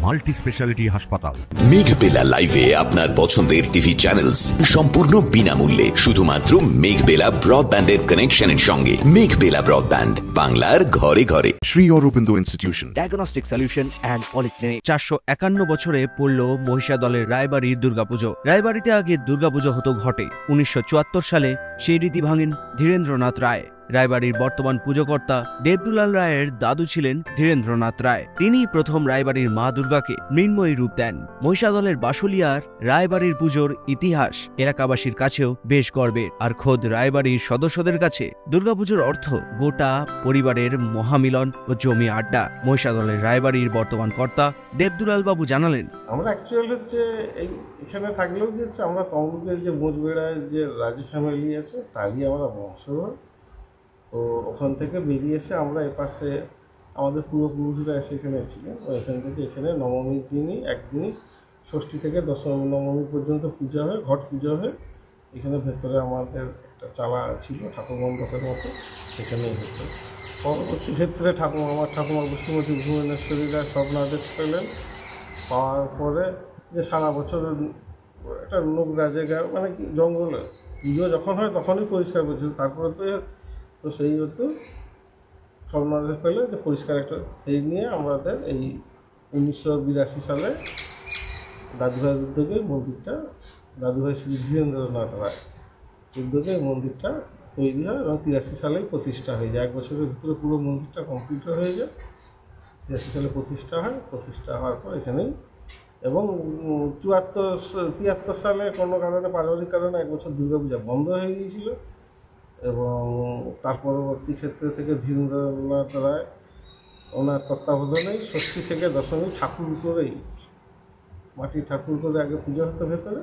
Multi speciality হাসপাতাল। মেঘবেলা লাইভে আপনার পছন্দের টিভি চ্যানেলস সম্পূর্ণ বিনামূল্যে শুধুমাত্র মেঘবেলা ব্রডব্যান্ডের কানেকশনের সঙ্গে। মেঘবেলা ব্রডব্যান্ড, বাংলার ঘরে ঘরে। Sri Aurobindo Institution, diagnostic solution and polyclinic. 451 বছরে পড়ল মহিষাদলের রায়বাড়ির দুর্গাপুজো। রায়বাড়িতে আগে দুর্গাপুজো হতো ঘটে। 1974 সালে সেই রীতি ভাঙেন ধীরেন্দ্রনাথ রায়। রায়বাড়ির বর্তমান পুজোকর্তা দেবদুলাল রায়ের দাদু ছিলেন ধীরেন্দ্রনাথ রায়। তিনি প্রথম রায়বাড়ির মা দুর্গাকে মৃন্ময়ী রূপ দেন। মহিষাদলের বাসুলিয়ার রায়বাড়ির পুজোর ইতিহাস এলাকাবাসীর কাছেও বেশ গর্বের। আর খোদ রায়বাড়ির সদস্যদের কাছে দুর্গাপুজোর অর্থ গোটা পরিবারের মহামিলন ও জমি আড্ডা। মহিষাদলের রায়বাড়ির বর্তমান কর্তা দেবদুলাল বাবু জানালেন, আমরা অ্যাকচুয়ালি হচ্ছে এখানে থাকলেও যে আমরা তমলুকের যে বোঝবেড়ায় যে রাজু ফ্যামিলি আছে তারই আমরা বংশধর। তো ওখান থেকে বেরিয়ে এসে আমরা এপাশে আমাদের পূর্বপুরুষরা এসে এখানে ছিলেন। এখান থেকে এখানে নবমীর দিনই একদিনই ষষ্ঠী থেকে দশমী নবমী পর্যন্ত পূজা হয়, ঘট পূজা হয়। এখানে ভেতরে আমাদের একটা চালা ছিল ঠাকুর মণ্ডপের মতো, সেখানেই হতো। পরবর্তী ক্ষেত্রে আমার ঠাকুমা বসুমতী ভুবনেশ্বরীরা স্বপ্নাদেশ পেলেন। পাওয়ার পরে যে সারা বছর একটা নোংরা জায়গা মানে কি জঙ্গলে পুজো যখন হয় তখনই পরিষ্কার করছিল। তারপরে তো সেই হতো স্বপ্নাদেশ পেলে যে পরিষ্কার একটা, সেই নিয়ে আমাদের এই 1982 সালে দাদুভাইয়ের উদ্যোগে মন্দিরটা, দাদুভাই শ্রী ধীরেন্দ্রনাথ রায় উদ্যোগে এই মন্দিরটা তৈরি হয় এবং 83 সালেই প্রতিষ্ঠা হয়ে যায়। 1 বছরের ভিতরে পুরো মন্দিরটা কমপ্লিট হয়ে যায়। 83 সালে প্রতিষ্ঠা হয়। প্রতিষ্ঠা হওয়ার পর এখানেই এবং 73 সালে কোনো কারণে পারিবারিক কারণে 1 বছর দুর্গাপূজা বন্ধ হয়ে গিয়েছিল এবং তার পরবর্তী ক্ষেত্রে থেকে ধীরেন্দ্রনাথ রায় ওনার তত্ত্বাবধানেই ষষ্ঠী থেকে দশমী ঠাকুর করেই মাটির ঠাকুর করে আগে পূজা হতো ভেতরে।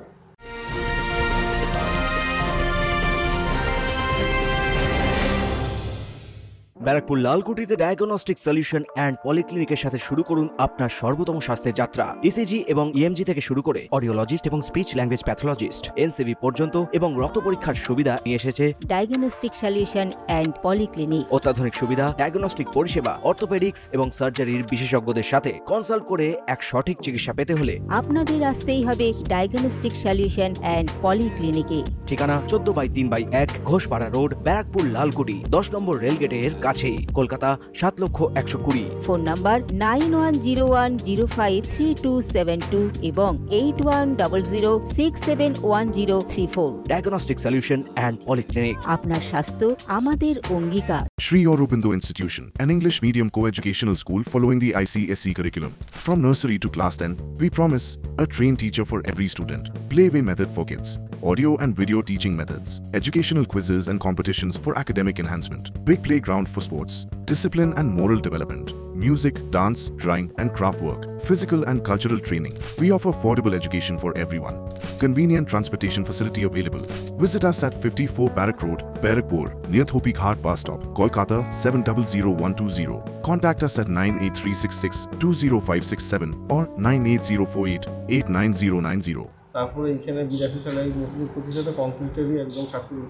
ব্যারাকপুর লালকুটিতে ডায়াগনস্টিক সলিউশন অ্যান্ড পলিক্লিনিকের সাথে শুরু করুন আপনার সর্বোত্তম স্বাস্থ্যের যাত্রা। ইসিজি এবং ইএমজি থেকে শুরু করে অডিওলজিস্ট এবং স্পিচ ল্যাঙ্গুয়েজ প্যাথোলজিস্ট, এনসিভি পর্যন্ত এবং রক্ত পরীক্ষার সুবিধা নিয়ে এসেছে ডায়াগনস্টিক সলিউশন অ্যান্ড পলিক্লিনিক। অত্যাধুনিক সুবিধা, ডায়াগনস্টিক পরিষেবা, অর্থোপেডিক্স এবং সার্জারির বিশেষজ্ঞদের সাথে কনসাল্ট করে এক সঠিক চিকিৎসা পেতে হলে আপনাদের আসতেই হবে ডায়াগনস্টিক সলিউশন অ্যান্ড পলিক্লিনিকে। ঠিকানা 14/3/1 ঘোষপাড়া রোড, ব্যারাকপুর লালকুটি, 10 নম্বর রেলগেটের কাছেই, কলকাতা 7,120,000। ফোন নাম্বার 9101053272 এবং 8100671034। Diagnostic solution and polyclinic. আপনার স্বাস্থ্য আমাদের অঙ্গীকার। Sri Aurobindo Institution, an English medium co-educational school following the ICSE curriculum. From nursery to class 10, we promise a trained teacher for every student. Playway method for kids, audio and video teaching methods, educational quizzes and competitions for academic enhancement, big playground for sports, discipline and moral development, music, dance, drawing and craft work, physical and cultural training. We offer affordable education for everyone. Convenient transportation facility available. Visit us at 54 Barrack Road, Barakpur, near Thopi Ghat bus stop, Kolkata 700120. Contact us at 98366-20567 or 98048-89090. তারপরে এখানে 82 সালে এই মন্দির প্রতিষ্ঠাতা কমপ্লিটেরই একদম ঠাকুর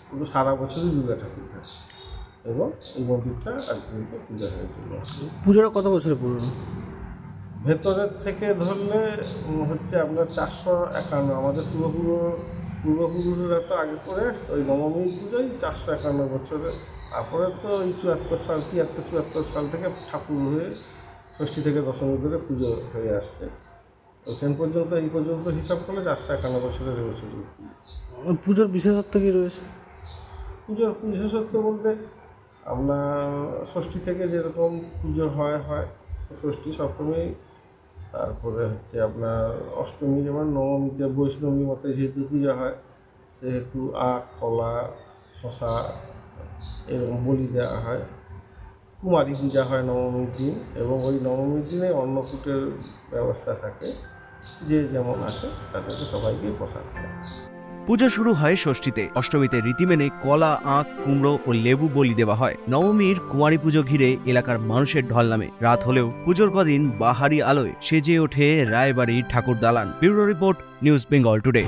পুরো সারা বছরই দুর্গা ঠাকুর থাকে এবং এই মন্দিরটা আজ পর্যন্ত পূজা হয়েছিল। পুজোটা কত বছরের পুরনো? ভেতরের থেকে ধরলে হচ্ছে আপনার 451, আমাদের পূর্বপুরুষরা তো আগে করে আসতো ওই নবমীর পুজোই 451 বছরে। তারপরে তো ওই 74 সাল থেকে ঠাকুর হয়ে ষষ্ঠী থেকে দশমী ধরে পুজো হয়ে আসছে। ওখান পর্যন্ত এই পর্যন্ত হিসাব করলে 451 বছরের বছর। পুজোর বিশেষত্ব কী রয়েছে? পুজোর বিশেষত্ব বলতে আপনার ষষ্ঠী থেকে যেরকম পুজো হয় ষষ্ঠী, সপ্তমী, তারপরে হচ্ছে আপনার অষ্টমী, যেমন নবমীতে বৈষ্ণবী মতে যেহেতু পুজো হয় সেহেতু আখ, কলা, শশা এরকম বলি দেওয়া হয়। কুমারী পূজা হয় নবমীর দিন এবং ওই নবমীর দিনে অন্নকূটের ব্যবস্থা থাকে। যে যেমন আছে তাদেরকে সবাইকে প্রসাদ দেয়। পুজো শুরু হয় ষষ্ঠীতে। অষ্টমীতে রীতি মেনে কলা, আখ, কুমড়ো ও লেবু বলি দেওয়া হয়। নবমীর কুমারী পুজো ঘিরে এলাকার মানুষের ঢল নামে। রাত হলেও পুজোর কদিন বাহারি আলোয় সেজে ওঠে রায়বাড়ির ঠাকুর দালান। Bureau report, news Bengal today.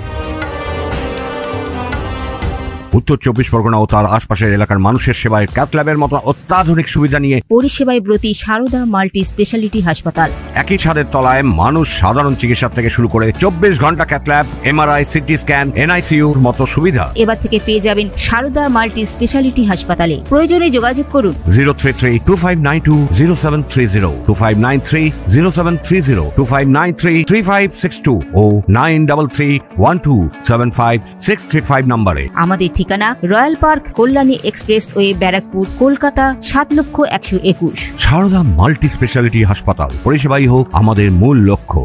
উত্তর 24 পরগনা ও তার আশপাশের এলাকার মানুষের সেবায় ক্যাথ ল্যাবের মতো অত্যাধুনিক সুবিধা নিয়ে পরিষেবায় ব্রতী সারদা মাল্টি স্পেশালিটি হাসপাতাল। একই ছাদের তলায় মানুষ সাধারণ চিকিৎসা থেকে শুরু করে 24 ঘন্টা cath lab, MRI, CT scan, এনআইসিইউর মতো সুবিধা। এবার থেকে পেয়ে যাবেন সারদা মাল্টি স্পেশালিটি হাসপাতালে। প্রয়োজনে যোগাযোগ করুন 033-2592-0730, 2593-0730, 2593-3562 ও 9331275635 নম্বরে। আমাদের ঠিকানা royal park, Kalyani expressway, Barrackpore, Kolkata 7,121,000। Sarada multi speciality হাসপাতাল, পরিষেবাই হোক আমাদের মূল লক্ষ্য।